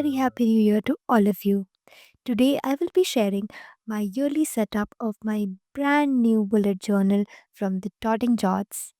very happy new year to all of you. Today I will be sharing my yearly setup of my brand new bullet journal from the Dotting Jots.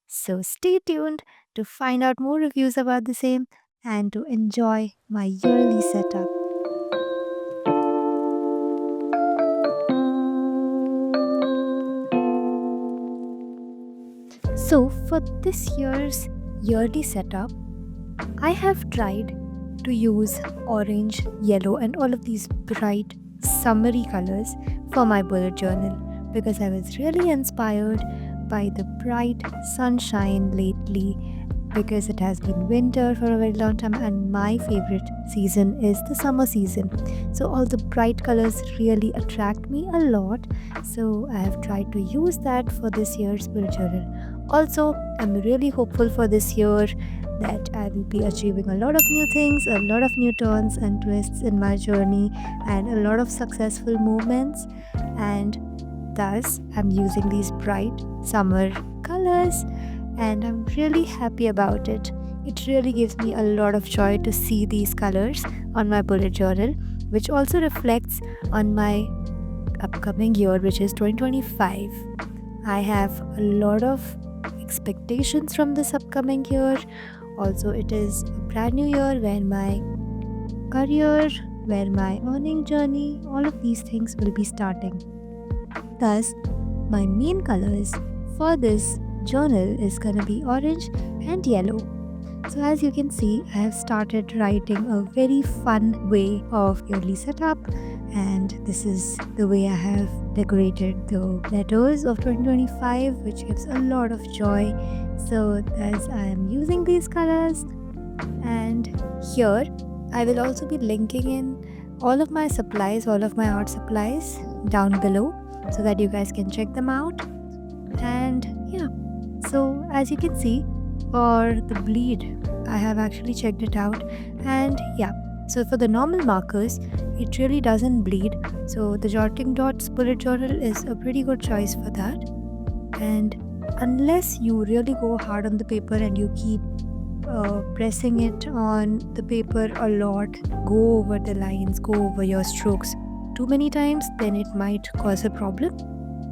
So stay tuned to find out more reviews about the same and to enjoy my yearly setup. So for this year's yearly setup, I have tried to use orange, yellow, and all of these bright, summery colors for my bullet journal because I was really inspired by the bright sunshine lately because it has been winter for a very long time and my favorite season is the summer season. So all the bright colors really attract me a lot. So I have tried to use that for this year's bullet journal. Also, I'm really hopeful for this year that I will be achieving a lot of new things, a lot of new turns and twists in my journey, and a lot of successful movements. And thus, I'm using these bright summer colors, and I'm really happy about it. It really gives me a lot of joy to see these colors on my bullet journal, which also reflects on my upcoming year, which is 2025. I have a lot of expectations from this upcoming year. Also, it is a brand new year where my career, where my earning journey, all of these things will be starting. Thus, my main colors for this journal is gonna be orange and yellow. So as you can see, I have started writing a very fun way of yearly setup, and this is the way I have decorated the letters of 2025, which gives a lot of joy. So as I am using these colors, and here I will also be linking in all of my supplies, all of my art supplies down below so that you guys can check them out. And yeah, so as you can see, for the bleed, I have actually checked it out. And yeah, so for the normal markers, it really doesn't bleed. So the Jotting Dots bullet journal is a pretty good choice for that. And unless you really go hard on the paper and you keep pressing it on the paper a lot, go over the lines, go over your strokes too many times, then it might cause a problem.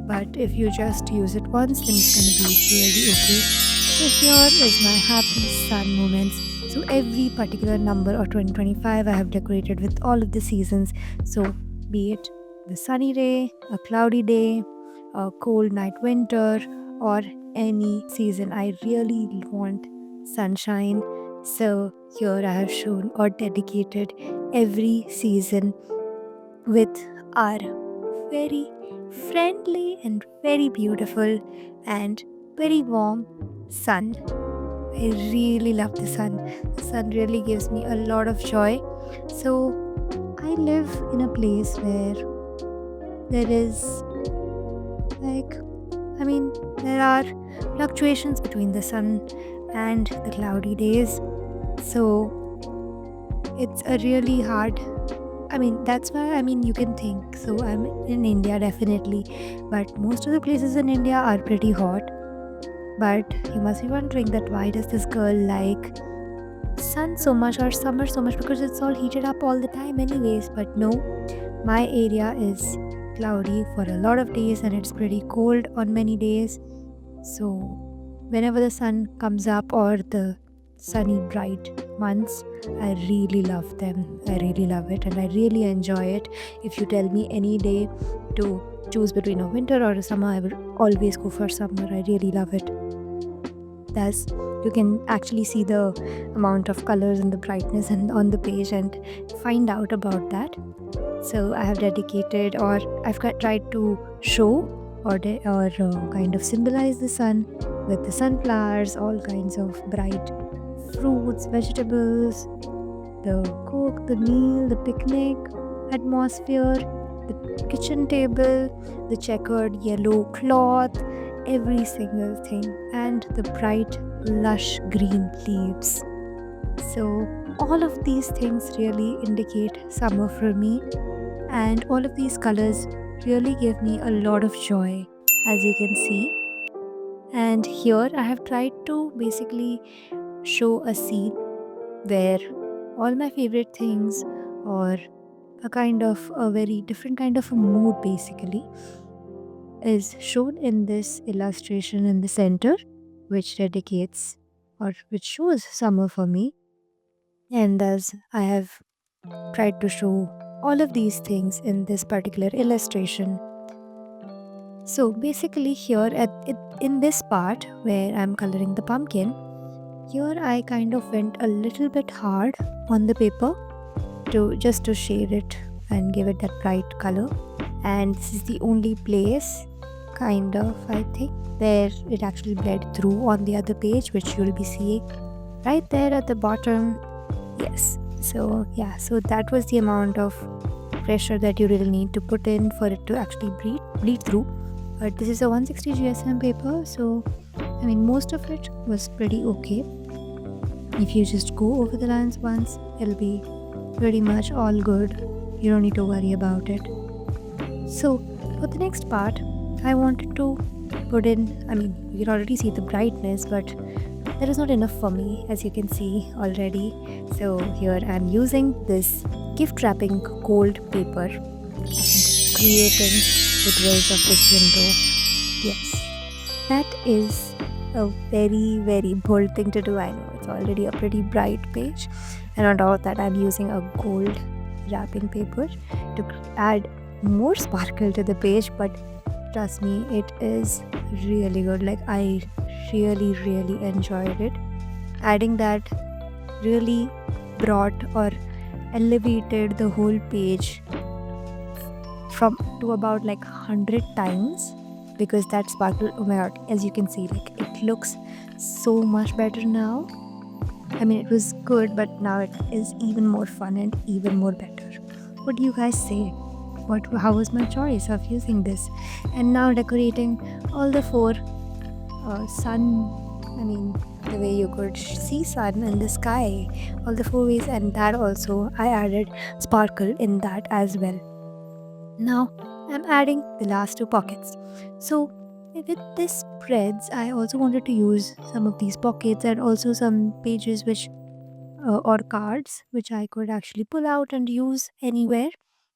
But if you just use it once, then it's gonna be really okay. So here is my happy sun moments. So every particular number of 2025 I have decorated with all of the seasons. So be it the sunny day, a cloudy day, a cold night winter, or any season, I really want sunshine. So here I have shown or dedicated every season with our very friendly and very beautiful and very warm sun. I really love the sun. The sun really gives me a lot of joy. So I live in a place where there is like there are fluctuations between the sun and the cloudy days. So it's a really hard that's why you can think. So I'm in India definitely, but most of the places in India are pretty hot. But you must be wondering that why does this girl like sun so much or summer so much, because it's all heated up all the time anyways. But no, my area is cloudy for a lot of days and it's pretty cold on many days. So whenever the sun comes up or the sunny bright months, I really love them. I really love it and I really enjoy it. If you tell me any day to choose between a winter or a summer, I will always go for summer. I really love it. Thus, you can actually see the amount of colors and the brightness and on the page and find out about that. So I have dedicated, or tried to show or kind of symbolize the sun with the sunflowers, all kinds of bright fruits, vegetables, the cook, the meal, the picnic atmosphere, the kitchen table, the checkered yellow cloth, every single thing, and the bright, lush green leaves. So, all of these things really indicate summer for me, and all of these colors really give me a lot of joy, as you can see. And here I have tried to basically show a scene where all my favorite things, or a very different kind of a mood basically, is shown in this illustration in the center, which dedicates or which shows summer for me. And thus, I have tried to show all of these things in this particular illustration. So basically, here in this part where I'm coloring the pumpkin, here I kind of went a little bit hard on the paper to just to shade it and give it that bright color. And this is the only place, kind of, I think, where it actually bled through on the other page, which you'll be seeing right there at the bottom. Yes. So yeah, so that was the amount of pressure that you really need to put in for it to actually bleed through. But this is a 160 GSM paper, so I mean most of it was pretty okay. If you just go over the lines once, it'll be pretty much all good. You don't need to worry about it. So for the next part, I wanted to put in, I mean, you can already see the brightness, but that is not enough for me, as you can see already. So here I'm using this gift wrapping gold paper and creating the dwells of this window. Yes, that is a very, very bold thing to do. I know it's already a pretty bright page, and on top of that, I'm using a gold wrapping paper to add more sparkle to the page. But trust me, it is really good. Like, I really, really enjoyed it. Adding that really brought or elevated the whole page from to about like 100 times, because that sparkle, oh my god, as you can see, like it looks so much better now. I mean, it was good, but now it is even more fun and even more better. What do you guys say? How was my choice of using this? And now decorating all the four sun, I mean, the way you could see sun in the sky, all the four ways, and that also I added sparkle in that as well. Now I'm adding the last two pockets. So with this spreads, I also wanted to use some of these pockets and also some pages which or cards which I could actually pull out and use anywhere.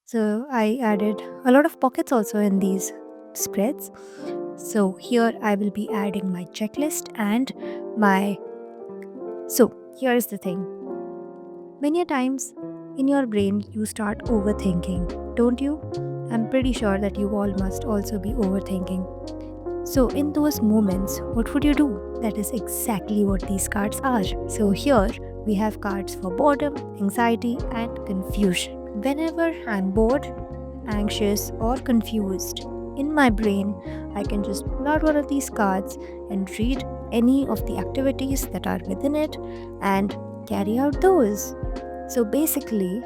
So I added a lot of pockets also in these spreads. So here I will be adding my checklist and my. So here's the thing. Many a times in your brain you start overthinking, don't you? I'm pretty sure that you all must also be overthinking. So in those moments, what would you do? That is exactly what these cards are. So here we have cards for boredom, anxiety, and confusion. Whenever I'm bored, anxious, or confused, in my brain, I can just pull out one of these cards and read any of the activities that are within it and carry out those. So basically,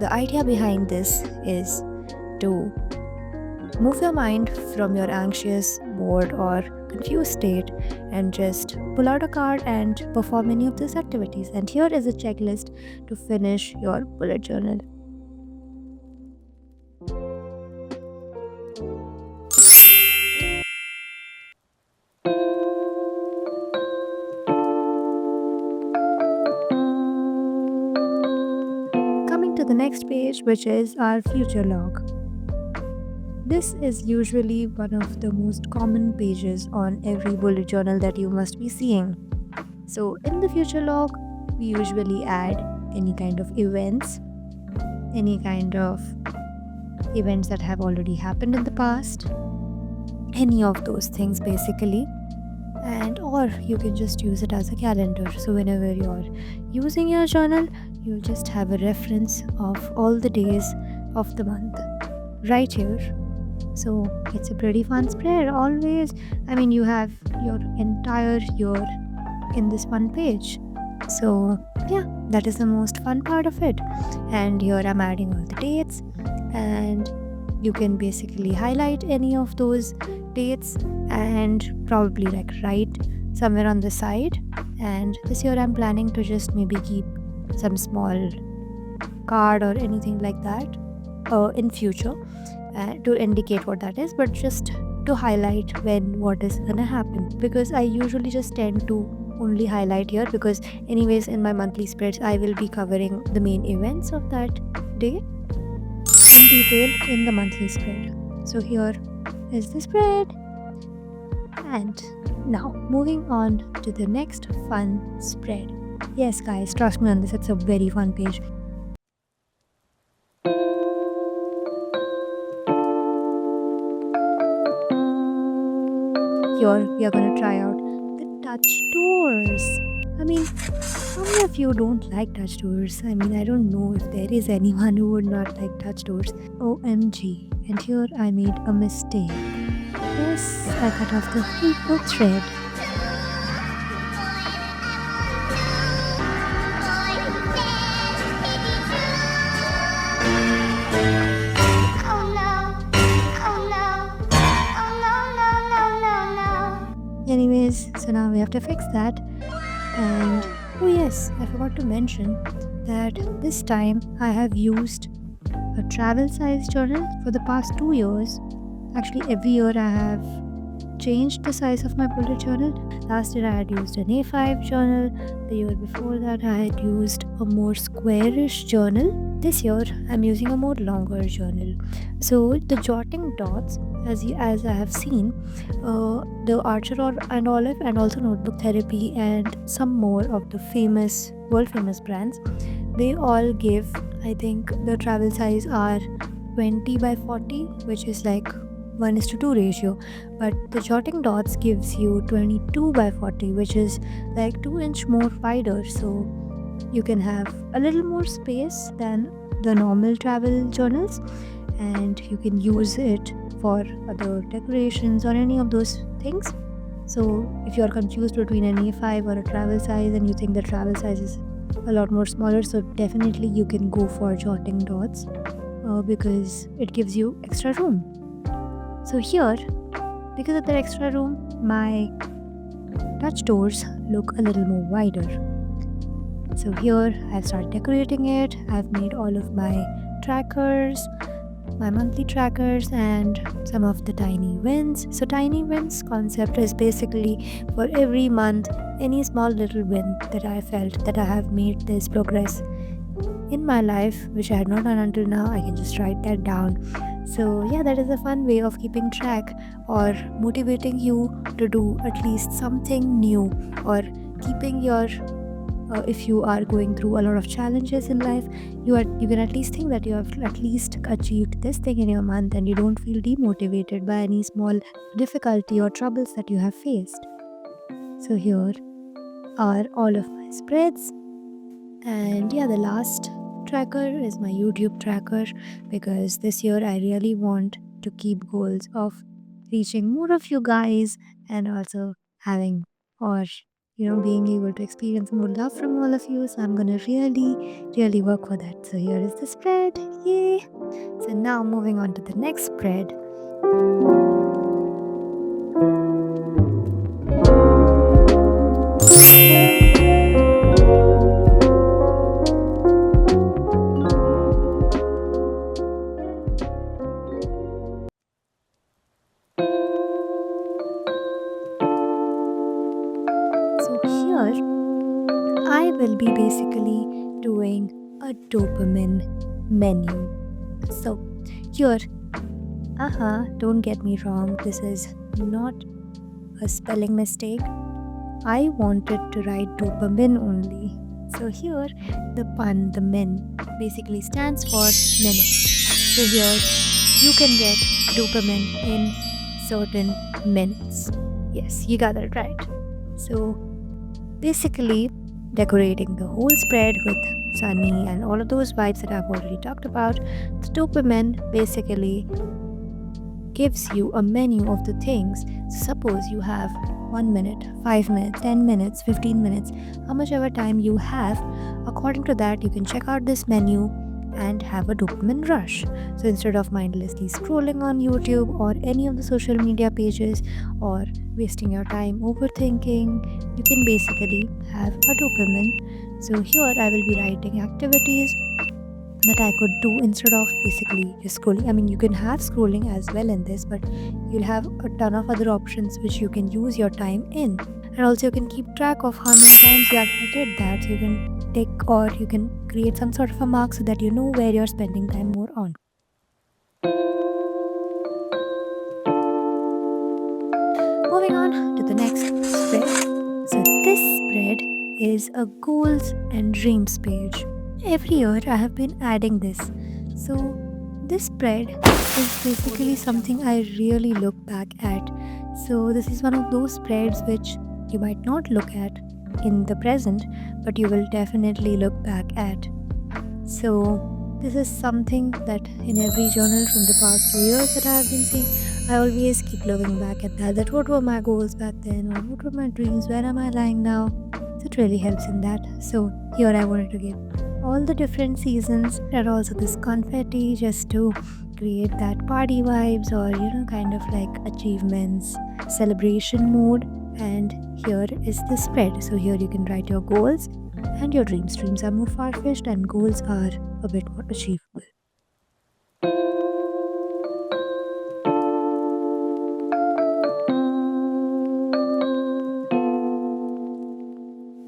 the idea behind this is to move your mind from your anxious, bored, or confused state and just pull out a card and perform any of those activities. And here is a checklist to finish your bullet journal. Coming to the next page, which is our future log. This is usually one of the most common pages on every bullet journal that you must be seeing. So, in the future log, we usually add any kind of events, any kind of events that have already happened in the past, any of those things basically. And or you can just use it as a calendar. So, whenever you're using your journal, you just have a reference of all the days of the month right here. So it's a pretty fun spread always. I mean, you have your entire year in this one page. So yeah, that is the most fun part of it. And here I'm adding all the dates, and you can basically highlight any of those dates and probably like write somewhere on the side. And this year I'm planning to just maybe keep some small card or anything like that in future to indicate what that is, but just to highlight when what is gonna happen, because I usually just tend to only highlight here, because anyways in my monthly spreads I will be covering the main events of that day in detail in the monthly spread. So here is the spread. And now moving on to the next fun spread. Yes guys, trust me on this, it's a very fun page. Here we are going to try out the touch tours. I mean, how many of you don't like touch tours? I mean, I don't know if there is anyone who would not like touch tours. OMG. And here I made a mistake. Yes, I cut off the full thread. Anyways, so now we have to fix that. And oh yes, I forgot to mention that this time I have used a travel size journal for the past 2 years. Actually, every year I have changed the size of my bullet journal. Last year I had used an A5 journal. The year before that I had used a more squarish journal. This year I'm using a more longer journal. So the jotting dots, as I have seen, the Archer and Olive, and also Notebook Therapy, and some more of the world famous brands, they all give, I think the travel size are 20 by 40, which is like 1:2 ratio, but the jotting dots gives you 22 by 40, which is like 2 inch more wider, so you can have a little more space than the normal travel journals, and you can use it for other decorations or any of those things. So if you are confused between an A5 or a travel size and you think the travel size is a lot more smaller, so definitely you can go for jotting dots because it gives you extra room. So here, because of that extra room, my touch doors look a little more wider. So here I've started decorating it. I've made all of my trackers, my monthly trackers, and some of the tiny wins. So tiny wins concept is basically for every month, any small little win that I felt that I have made this progress in my life, which I had not done until now, I can just write that down. So yeah, that is a fun way of keeping track or motivating you to do at least something new, or keeping your if you are going through a lot of challenges in life, you can at least think that you have at least achieved this thing in your month, and you don't feel demotivated by any small difficulty or troubles that you have faced. So here are all of my spreads. And yeah, the last tracker is my YouTube tracker, because this year I really want to keep goals of reaching more of you guys, and also having, or being able to experience more love from all of you. So I'm gonna really work for that. So here is the spread. Yay! So now moving on to the next spread. So here I will be basically doing a dopamine menu. So here, don't get me wrong, this is not a spelling mistake. I wanted to write dopamine only. So here the min basically stands for minutes. So here you can get dopamine in certain minutes. Yes, you got that right. So basically decorating the whole spread with sunny and all of those vibes that I've already talked about, the dopamine basically gives you a menu of the things. So suppose you have 1 minute, 5 minutes, 10 minutes, 15 minutes, how much ever time you have. According to that, you can check out this menu and have a dopamine rush. So instead of mindlessly scrolling on YouTube or any of the social media pages, or wasting your time overthinking, you can basically have a dopamine. So here I will be writing activities that I could do instead of basically just scrolling. I mean, you can have scrolling as well in this, but you'll have a ton of other options which you can use your time in. And also you can keep track of how many times you actually did that. So you can tick or you can create some sort of a mark so that you know where you're spending time more on. Moving on to the next spread. So this spread is a goals and dreams page. Every year I have been adding this. So this spread is basically something I really look back at. So this is one of those spreads which you might not look at in the present, but you will definitely look back at. So this is something that in every journal from the past 2 years that I have been seeing, I always keep looking back at that. That what were my goals back then, or what were my dreams? Where am I lying now? So it really helps in that. So here I wanted to give all the different seasons and also this confetti just to create that party vibes or kind of like achievements, celebration mood. And here is the spread. So here you can write your goals and your dreams. Dreams are more far-fetched and goals are a bit more achievable.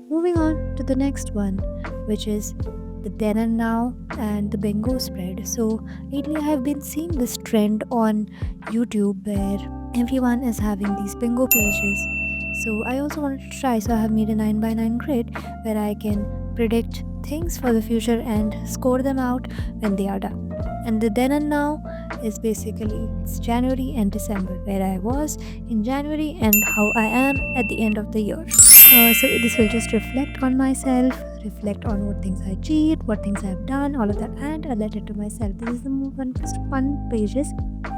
Moving on to the next one, which is the then and now and the bingo spread. So lately I have been seeing this trend on YouTube where everyone is having these bingo pages. So I also wanted to try. So I have made a 9 by 9 grid where I can predict things for the future and score them out when they are done. And the then and now is basically it's January and December, where I was in January and how I am at the end of the year. So this will just reflect on myself, reflect on what things I achieved, what things I've done, all of that, and a letter to myself. This is the most fun pages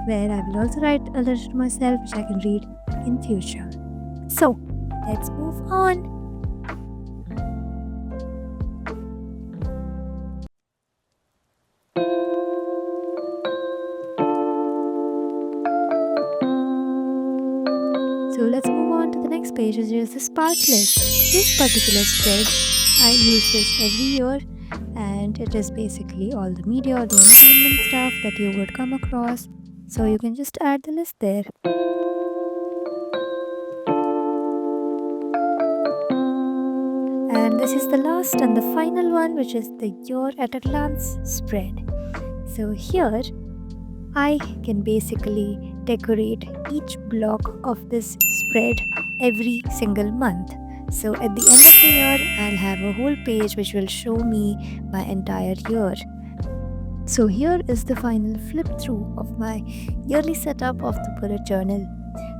where I will also write a letter to myself, which I can read in future. So let's move on. So let's move on to the next page, which is the spark list. This particular spread, I use this every year, and it is basically all the media or the entertainment stuff that you would come across. So you can just add the list there. And this is the last and the final one, which is the year at a glance spread. So here I can basically decorate each block of this spread every single month. So at the end of the year, I'll have a whole page which will show me my entire year. So here is the final flip through of my yearly setup of the bullet journal.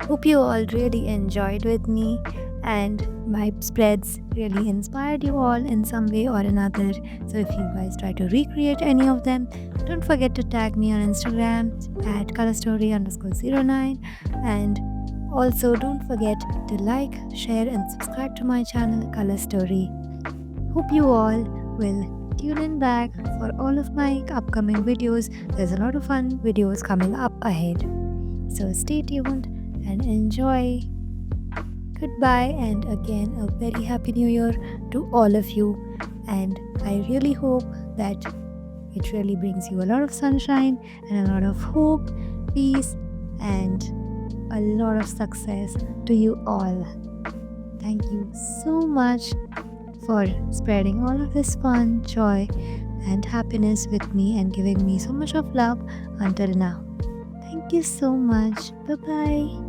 Hope you all really enjoyed with me and my spreads really inspired you all in some way or another. So if you guys try to recreate any of them, don't forget to tag me on Instagram at colorstory_09, and also don't forget to like, share and subscribe to my channel Color Story. Hope you all will tune in back for all of my upcoming videos. There's a lot of fun videos coming up ahead. So stay tuned and enjoy. Goodbye, and again a very happy new year to all of you, and I really hope that it really brings you a lot of sunshine and a lot of hope, peace and a lot of success to you all. Thank you so much for spreading all of this fun, joy and happiness with me and giving me so much of love until now. Thank you so much. Bye bye.